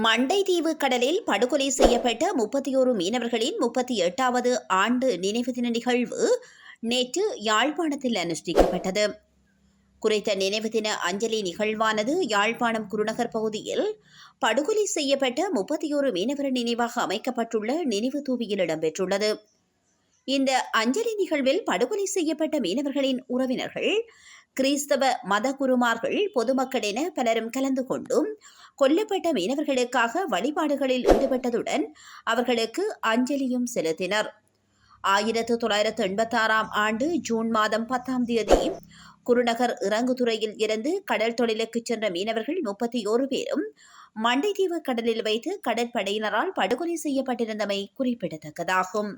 மண்டைதீவு கடலில் படுகொலை செய்யப்பட்ட 31 மீனவர்களின் 38வது ஆண்டு நினைவு தின நிகழ்வு நேற்று யாழ்ப்பாணத்தில் அனுஷ்டிக்கப்பட்டது. குறித்த நினைவு தின அஞ்சலி நிகழ்வானது யாழ்ப்பாணம் குருநகர் பகுதியில் படுகொலை செய்யப்பட்ட 31 மீனவர் நினைவாக அமைக்கப்பட்டுள்ள நினைவு தூவியில் இடம்பெற்றுள்ளது. இந்த அஞ்சலி நிகழ்வில் படுகொலை செய்யப்பட்ட மீனவர்களின் உறவினர்கள், கிறிஸ்தவ மத குருமார்கள், பொதுமக்கள் என பலரும் கலந்து கொண்டும் கொல்லப்பட்ட மீனவர்களுக்காக வழிபாடுகளில் ஈடுபட்டதுடன் அவர்களுக்கு அஞ்சலியும் செலுத்தினர். 1986ஆம் ஆண்டு ஜூன் மாதம் 10ஆம் தேதி குருநகர் இறங்குதுறையில் இருந்து கடல் தொழிலுக்கு சென்ற மீனவர்கள் 31 பேரும் மண்டைதீவு கடலில் வைத்து கடற்படையினரால் படுகொலை செய்யப்பட்டிருந்தமை குறிப்பிடத்தக்கதாகும்.